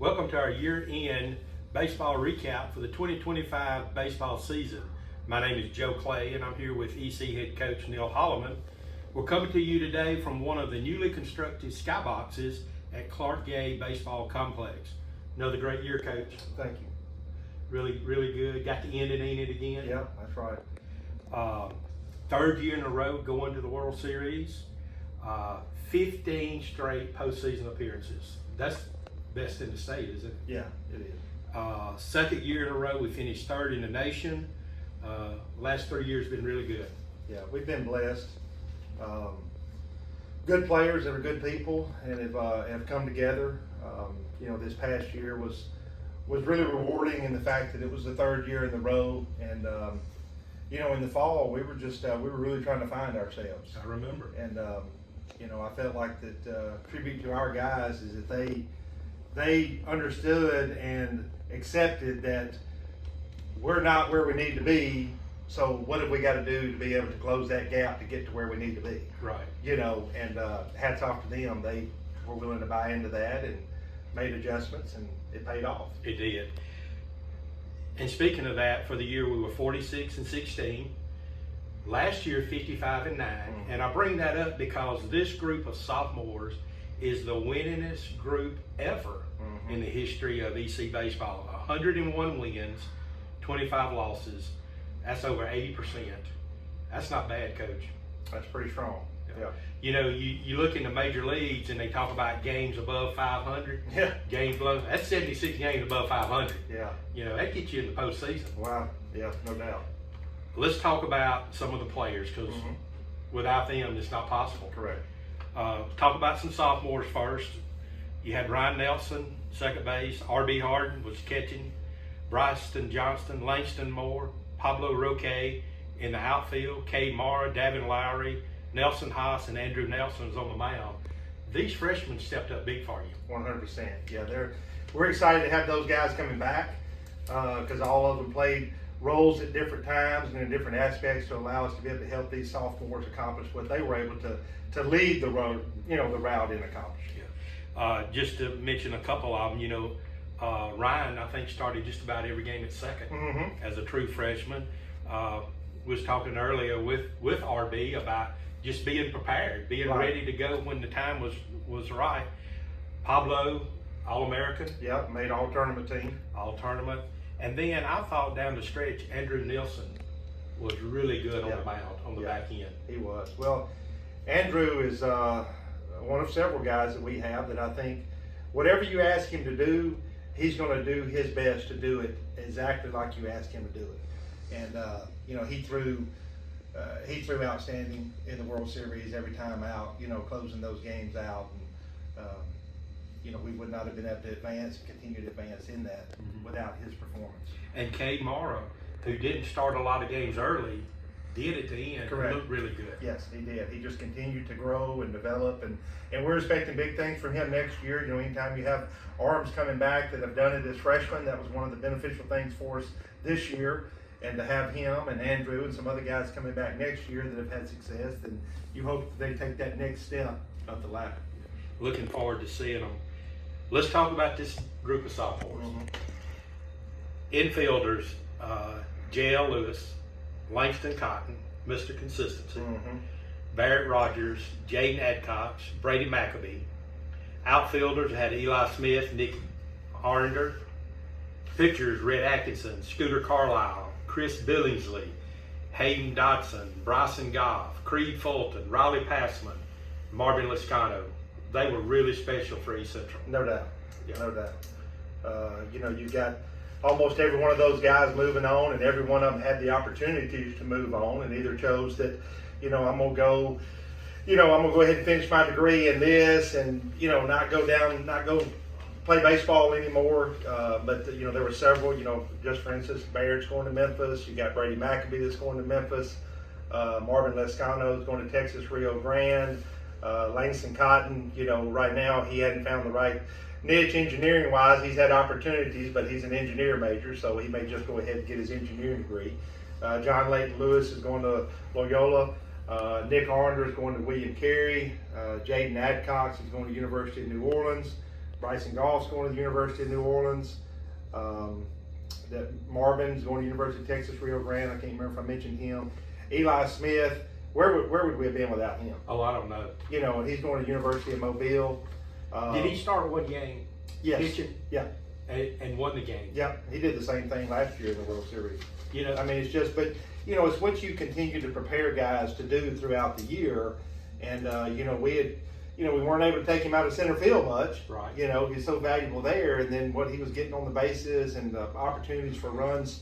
Welcome to our year-end baseball recap for the 2025 baseball season. My name is Joe Clay, and I'm here with EC head coach Neal Holliman. We're coming to you today from one of the newly constructed skyboxes at Clark Gay Baseball Complex. Another great year, Coach. Thank you. Really good. Got the end in it again. Yep, that's right. Third year in a row going to the World Series. 15 straight postseason appearances. That's best in the state, isn't it? Yeah, it is. Second year in a row, we finished third in the nation. Last 3 years been really good. Yeah, we've been blessed. Good players that are good people and have come together. This past year was really rewarding in the fact that it was the third year in the row, and in the fall we were really trying to find ourselves. I remember. And I felt like that tribute to our guys is that they understood and accepted that we're not where we need to be. So what have we got to do to be able to close that gap to get to where we need to be? Right. And hats off to them. They were willing to buy into that and made adjustments, and it paid off. It did. And speaking of that, for the year we were 46-16. Last year 55-9. Mm-hmm. And I bring that up because this group of sophomores is the winningest group ever in the history of EC baseball. 101 wins, 25 losses. That's over 80%. That's not bad, Coach. That's pretty strong. Yeah. You look in the major leagues and they talk about games above 500. Yeah. Games below. That's 76 games above 500. Yeah. That gets you in the postseason. Wow. Yeah, no doubt. Let's talk about some of the players, because without them, it's not possible. Correct. Talk about some sophomores first. You had Ryan Nelson, second base. R.B. Harden was catching. Bryson Johnston, Langston Moore, Pablo Roque in the outfield. Cade Mara, Davin Lowry, Nelson Haas, and Andrew Nelson was on the mound. These freshmen stepped up big for you. 100%. Yeah, we're excited to have those guys coming back because all of them played roles at different times and in different aspects to allow us to be able to help these sophomores accomplish what they were able to lead the road, the route and accomplish. Yeah. Just to mention a couple of them, Ryan, I think, started just about every game at second as a true freshman. Was talking earlier with RB about just being prepared, being ready to go when the time was right. Pablo, All-American. Yep, made all-tournament team. All-tournament. And then I thought down the stretch, Andrew Nelson was really good on the mound, on the back end. He was. Well, Andrew is one of several guys that we have that I think whatever you ask him to do, he's going to do his best to do it exactly like you ask him to do it. And he threw outstanding in the World Series every time out. Closing those games out, and we would not have been able to advance and continue to advance in that without his performance. And Cade Mara, who didn't start a lot of games early, did at the end. Correct. Looked really good. Yes, he did. He just continued to grow and develop, and we're expecting big things from him next year. Anytime you have arms coming back that have done it as freshmen, that was one of the beneficial things for us this year. And to have him and Andrew and some other guys coming back next year that have had success, then you hope that they take that next step up the ladder. Looking forward to seeing them. Let's talk about this group of sophomores. Infielders, J.L. Lewis, Langston Cotton, Mr. Consistency, Barrett Rogers, Jaden Adcox, Brady McAbee. Outfielders had Eli Smith, Nick Arnder. Pitchers, Red Atkinson, Scooter Carlisle, Chris Billingsley, Hayden Dodson, Bryson Goff, Creed Fulton, Riley Passman, Marvin Liscano. They were really special for East Central. No doubt. Yeah. No doubt. You've got almost every one of those guys moving on, and every one of them had the opportunities to move on, and either chose that, I'm gonna go ahead and finish my degree in this, and not go play baseball anymore. But there were several. Just for instance, Barrett's going to Memphis. You got Brady McAbee that's going to Memphis. Marvin Lescano is going to Texas Rio Grande. Langston Cotton, right now he hadn't found the right niche engineering-wise. He's had opportunities, but he's an engineer major, so he may just go ahead and get his engineering degree. John Layton Lewis is going to Loyola. Nick Arnder is going to William Carey. Jaden Adcox is going to University of New Orleans. Bryson Goff's going to the University of New Orleans. That Marvin's going to the University of Texas Rio Grande. I can't remember if I mentioned him. Eli Smith. Where would we have been without him? Oh, I don't know. You know, and he's going to the University of Mobile. Did he start one game? Yes. Pitching? Yeah. And won the game. Yeah, he did the same thing last year in the World Series. You know, I mean, it's just, but you know, it's what you continue to prepare guys to do throughout the year. And you know, we weren't able to take him out of center field much. Right. You know, he's so valuable there, and then what he was getting on the bases and the opportunities for runs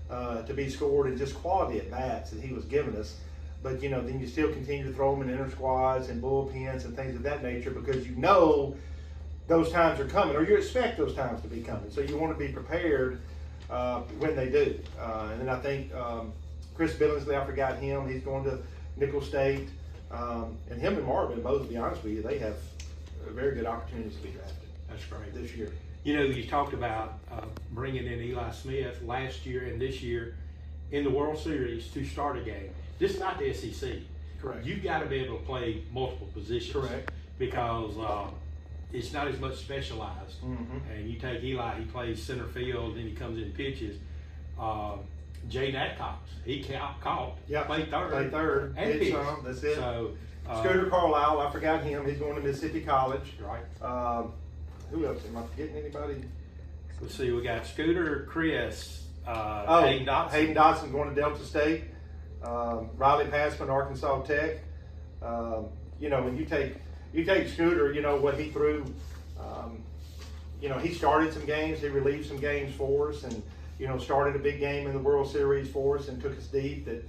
to be scored and just quality at bats that he was giving us. But you know, then you still continue to throw him in inter squads and bullpens and things of that nature because you know those times are coming, or you expect those times to be coming. So you want to be prepared when they do. And then I think Chris Billingsley, I forgot him. He's going to Nicholls State. And him and Marvin, both, to be honest with you, they have very good opportunities to be drafted. That's great. This year. You know, you talked about bringing in Eli Smith last year and this year in the World Series to start a game. This is not the SEC. Correct. You've got to be able to play multiple positions. Correct. Because it's not as much specialized. Mm-hmm. And you take Eli, he plays center field, then he comes in and pitches. Jaden Adcox, he caught, played third, and Did pitched. some, that's it. So, Scooter Carlisle, I forgot him. He's going to Mississippi College. right. Who else? Am I forgetting anybody? Let's see, we got Scooter, Chris, Hayden Hayden Dotson. Dotson going to Delta State. Riley Passman, Arkansas Tech. You know, when you take Scooter, you know what he threw. You know, he started some games, he relieved some games for us, and you know, started a big game in the World Series for us and took us deep. That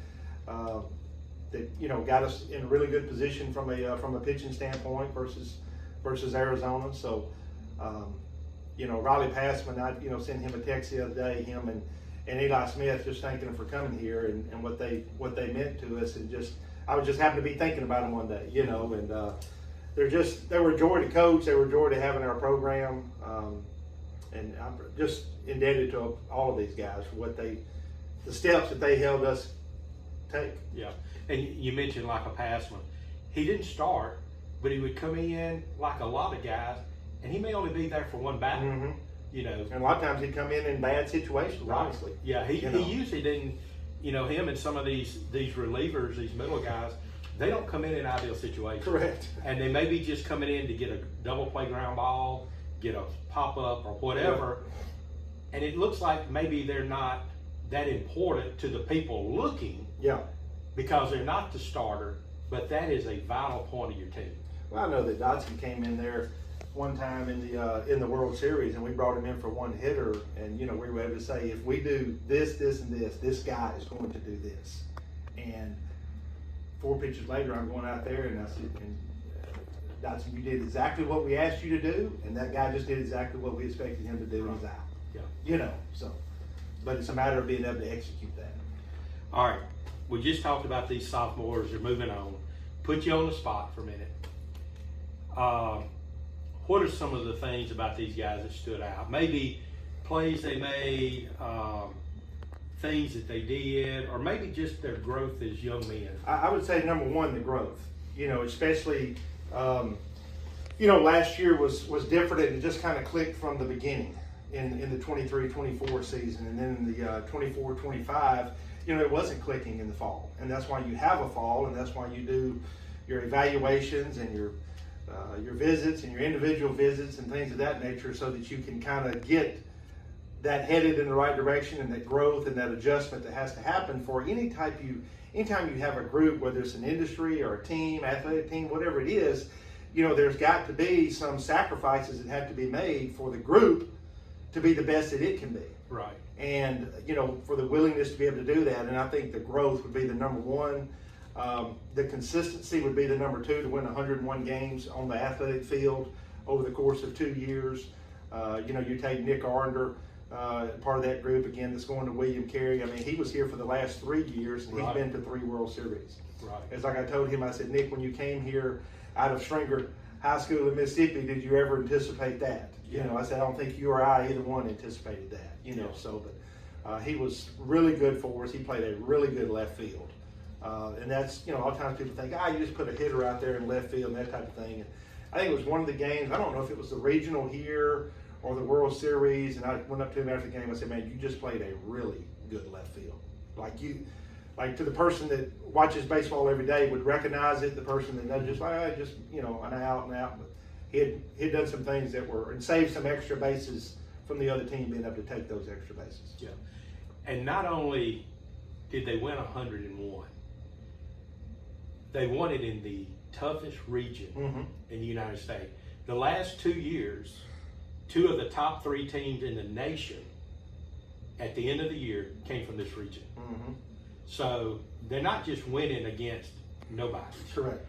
you know got us in a really good position from a pitching standpoint versus Arizona. So, you know, Riley Passman, I sent him a text the other day. Him and Eli Smith, just thanking them for coming here and what they meant to us, and I was just happened to be thinking about them one day, you know, and they were a joy to coach. They were a joy to have in our program, and I'm just indebted to all of these guys for the steps that they held us take. Yeah, and you mentioned like a Passman. He didn't start, but he would come in like a lot of guys, and he may only be there for one batter. Mm-hmm. You know, and a lot of times he'd come in bad situations. Right. Honestly, yeah, he usually didn't. You know, him and some of these relievers, these middle guys, they don't come in ideal situations. Correct. And they may be just coming in to get a double play ground ball, get a pop up or whatever. Yeah. And it looks like maybe they're not that important to the people looking. Yeah. Because they're not the starter, but that is a vital point of your team. Well, I know that Dotson came in there one time in the World Series, and we brought him in for one hitter, and you know we were able to say, if we do this, this, and this guy is going to do this. And 4 pitches later, I'm going out there, and I said, Dotson, you did exactly what we asked you to do, and that guy just did exactly what we expected him to do, and he's out. Yeah. You know, so, but it's a matter of being able to execute that. All right, we just talked about these sophomores. They're moving on. Put you on the spot for a minute. What are some of the things about these guys that stood out? Maybe plays they made, things that they did, or maybe just their growth as young men? I would say number one, the growth. You know, especially, you know, last year was different, and it just kind of clicked from the beginning in the 23-24 season, and then in the 24-25, you know, it wasn't clicking in the fall, and that's why you have a fall, and that's why you do your evaluations and your visits and your individual visits and things of that nature, so that you can kind of get that headed in the right direction and that growth and that adjustment that has to happen for anytime you have a group, whether it's an industry or a team, athletic team, whatever it is. You know, there's got to be some sacrifices that have to be made for the group to be the best that it can be. Right. And, you know, for the willingness to be able to do that. And I think the growth would be the number one. The consistency would be the number two, to win 101 games on the athletic field over the course of 2 years. You know, you take Nick Arnder, part of that group again that's going to William Carey. I mean, he was here for the last 3 years, and he's been to 3 World Series. Right. It's like I told him, I said, Nick, when you came here out of Stringer High School in Mississippi, did you ever anticipate that? You know, I said, I don't think you or I, either one, anticipated that. You know, so but he was really good for us. He played a really good left field. And that's, you know, a lot of times people think, you just put a hitter out there in left field and that type of thing. I think it was one of the games. I don't know if it was the regional here or the World Series, and I went up to him after the game. I said, "Man, you just played a really good left field. Like to the person that watches baseball every day would recognize it. The person that does just an out and out, but he'd done some things that were and saved some extra bases from the other team being able to take those extra bases. Yeah, and not only did they win 101, they won it in the toughest region in the United States. The last 2 years, 2 of the top 3 teams in the nation at the end of the year came from this region. So they're not just winning against nobody. Correct.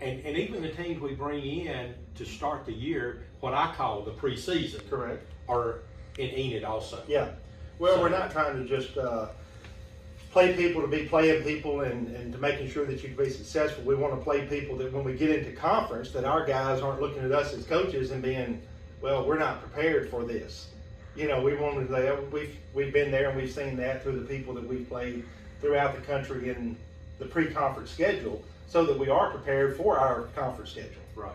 And even the teams we bring in to start the year, what I call the preseason, Correct, are in Enid also. Yeah. Well, we're not trying to just play people to be playing people and to making sure that you can be successful. We want to play people that when we get into conference, that our guys aren't looking at us as coaches and being, well, we're not prepared for this. We wanted to. We've been there and we've seen that through the people that we've played throughout the country in the pre-conference schedule, so that we are prepared for our conference schedule. Right.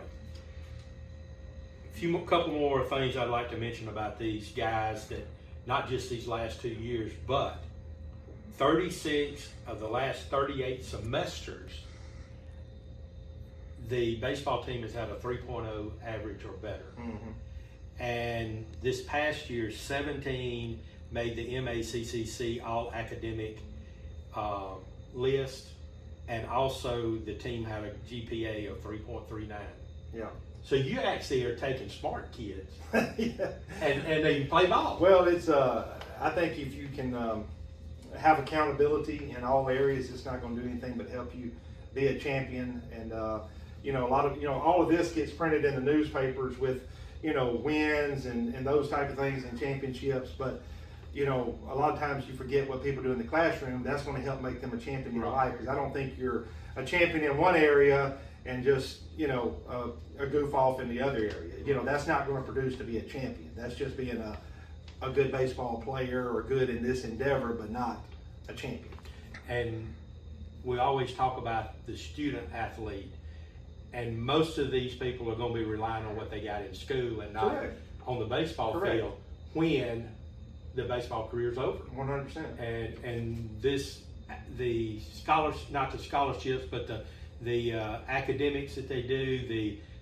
Couple more things I'd like to mention about these guys, that not just these last 2 years, but 36 of the last 38 semesters, the baseball team has had a 3.0 average or better. And this past year, 17 made the MACCC All Academic list, and also the team had a GPA of 3.39. Yeah. So you actually are taking smart kids, Yeah. and they play ball. Well, it's I think if you can have accountability in all areas, it's not going to do anything but help you be a champion. And a lot of all of this gets printed in the newspapers with wins and those type of things and championships, but a lot of times you forget what people do in the classroom. That's going to help make them a champion in your life, because I don't think you're a champion in one area and just a goof off in the other area. That's not going to produce to be a champion. That's just being a good baseball player or good in this endeavor, but not a champion. And we always talk about the student athlete, and most of these people are going to be relying on what they got in school and not on the baseball field when the baseball career's over. 100%. And the not the scholarships, but the academics that they do,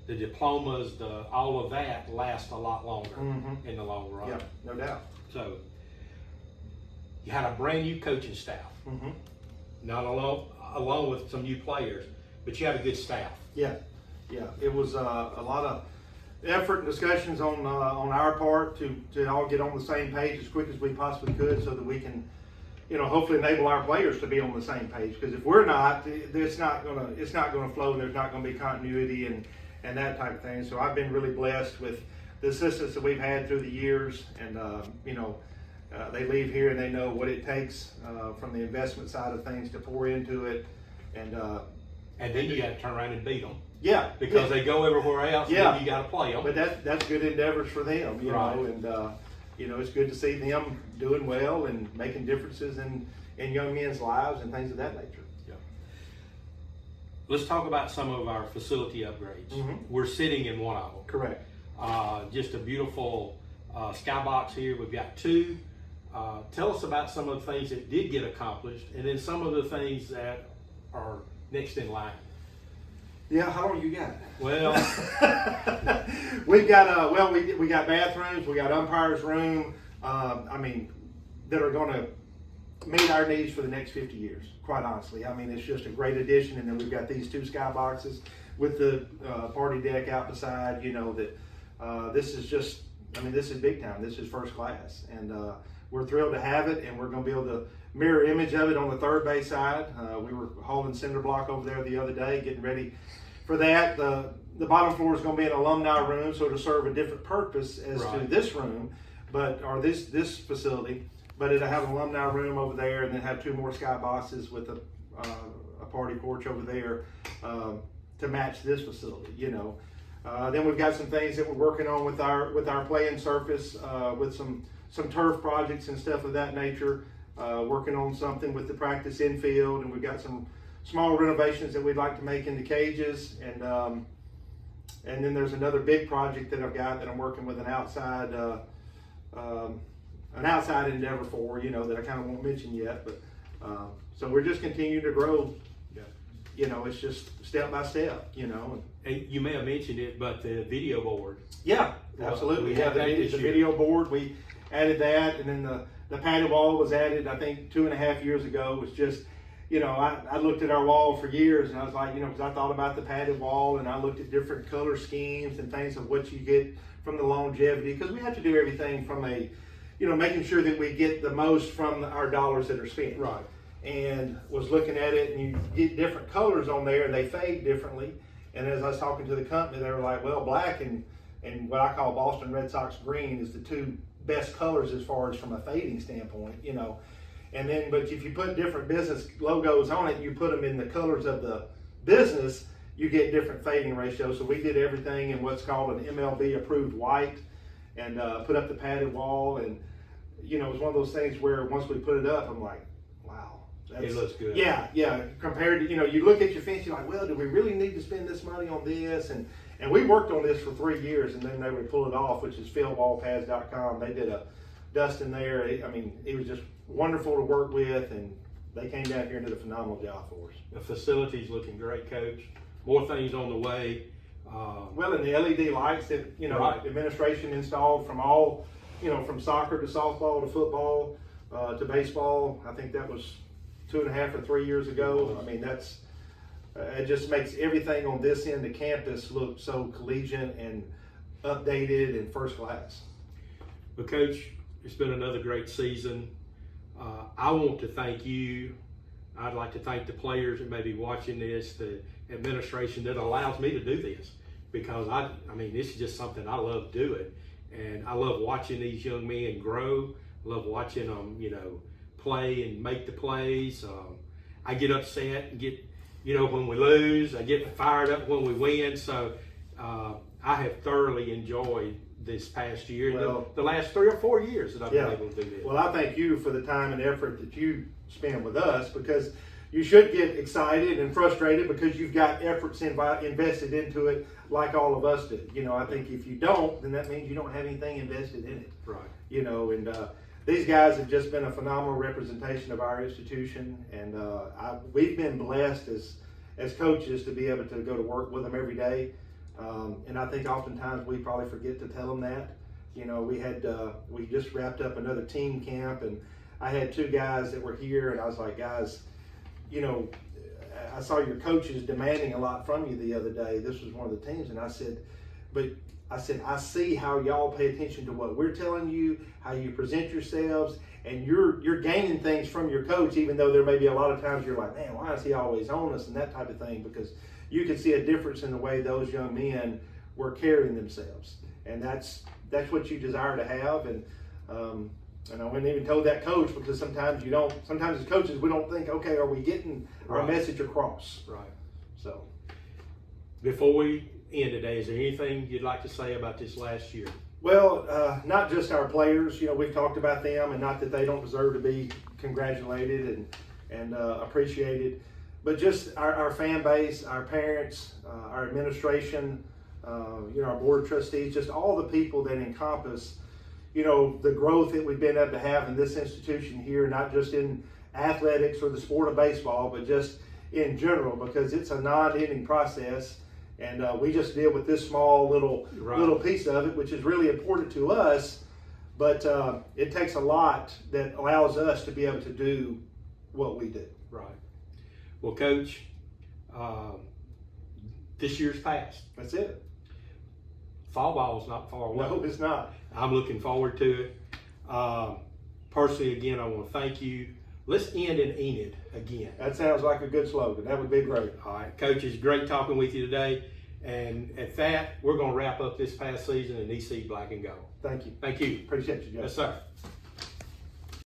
the diplomas, all of that lasts a lot longer in the long run. Yeah, no doubt. So you had a brand new coaching staff, not along with some new players, but you had a good staff. Yeah. It was a lot of effort and discussions on our part to all get on the same page as quick as we possibly could, so that we can, hopefully enable our players to be on the same page. Because if we're not, it's not gonna flow, and there's not gonna be continuity and that type of thing. So I've been really blessed with the assistants that we've had through the years, and they leave here and they know what it takes from the investment side of things to pour into it, and then you got to turn around and beat them. Yeah, because they go everywhere else. Yeah, and you got to play them. But that's good endeavors for them, know, and it's good to see them doing well and making differences in young men's lives and things of that nature. Yeah. Let's talk about some of our facility upgrades. We're sitting in one of them. Correct. Just a beautiful skybox here. We've got 2. Tell us about some of the things that did get accomplished, and then some of the things that are next in line. Yeah, how long you got? Well, we've got we got bathrooms, we got umpires' room. That are going to meet our needs for the next 50 years. Quite honestly, it's just a great addition. And then we've got these 2 skyboxes with the party deck out beside. This is just, this is big time. This is first class, and we're thrilled to have it. And we're going to be able to mirror image of it on the third base side. We were hauling cinder block over there the other day, getting ready for that. The bottom floor is going to be an alumni room, so to serve a different purpose as to this room, or this facility. But it'll have an alumni room over there, and then have 2 more skyboxes with a party porch over there to match this facility. Then we've got some things that we're working on with our playing surface, with some turf projects and stuff of that nature. Working on something with the practice infield, and we've got some small renovations that we'd like to make in the cages, and And then there's another big project that I've got that I'm working with an outside endeavor for, that I kind of won't mention yet. But so we're just continuing to grow. Yeah. It's just step by step. And you may have mentioned it, but the video board. Yeah, absolutely. We have that this the year. video board, we added that, and then the padded wall was added, I think 2.5 years ago. It was just, I looked at our wall for years, and I was like, because I thought about the padded wall, and I looked at different color schemes and things of what you get from the longevity, because we have to do everything from making sure that we get the most from our dollars that are spent. Right. And was looking at it, and you get different colors on there, and they fade differently. And as I was talking to the company, they were like, well, black and what I call Boston Red Sox green is the two best colors as far as from a fading standpoint, And then, but if you put different business logos on it, you put them in the colors of the business, you get different fading ratios. So we did everything in what's called an MLB approved white, and put up the padded wall. And, it was one of those things where once we put it up, I'm like, wow. It looks good. Yeah. Compared to, you look at your fence, you're like, well, do we really need to spend this money on this? And we worked on this for 3 years, and then they would pull it off, which is fieldwallpads.com. They did a dusting there. It was just wonderful to work with, and they came down here and did a phenomenal job for us. The facility's looking great, Coach. More things on the way. Well, and the LED lights that, Right. administration installed from all, from soccer to softball to football to baseball. I think that was 2.5 or 3 years ago. That's it just makes everything on this end of campus look so collegiate and updated and first class. Well, Coach, it's been another great season. I want to thank you. I'd like to thank the players that may be watching this, the administration that allows me to do this, because this is just something I love doing, and I love watching these young men grow. I love watching them, play and make the plays. I get upset and get, when we lose. I get fired up when we win. So I have thoroughly enjoyed this past year, the last 3 or 4 years that I've been able to do this. Well, I thank you for the time and effort that you spend with us, because you should get excited and frustrated because you've got efforts invested into it like all of us do. I think if you don't, then that means you don't have anything invested in it. Right. These guys have just been a phenomenal representation of our institution, and we've been blessed as coaches to be able to go to work with them every day. And I think oftentimes we probably forget to tell them that. We just wrapped up another team camp, and I had 2 guys that were here, and I was like, guys, I saw your coaches demanding a lot from you the other day. This was one of the teams, and I said, I see how y'all pay attention to what we're telling you, how you present yourselves, and you're gaining things from your coach, even though there may be a lot of times you're like, man, why is he always on us, and that type of thing, because you can see a difference in the way those young men were carrying themselves, and that's what you desire to have. And I wouldn't even told that coach, because sometimes as coaches we don't think, okay, are we getting our message across? Right. So before we end today, is there anything you'd like to say about this last year? Well, not just our players. We've talked about them, and not that they don't deserve to be congratulated and appreciated, but just our fan base, our parents, our administration, our board of trustees, just all the people that encompass, the growth that we've been able to have in this institution here, not just in athletics or the sport of baseball, but just in general, because it's a non-ending process. And we just deal with this small little piece of it, which is really important to us. But it takes a lot that allows us to be able to do what we do. Right. Well, Coach, this year's passed. That's it. Fall ball's not far away. No, it's not. I'm looking forward to it. Personally, again, I want to thank you. Let's end in Enid again. That sounds like a good slogan. That would be great. All right, Coach, it's great talking with you today. And at that, we're going to wrap up this past season in EC Black and Gold. Thank you. Thank you. Appreciate you, Joe. Yes, sir.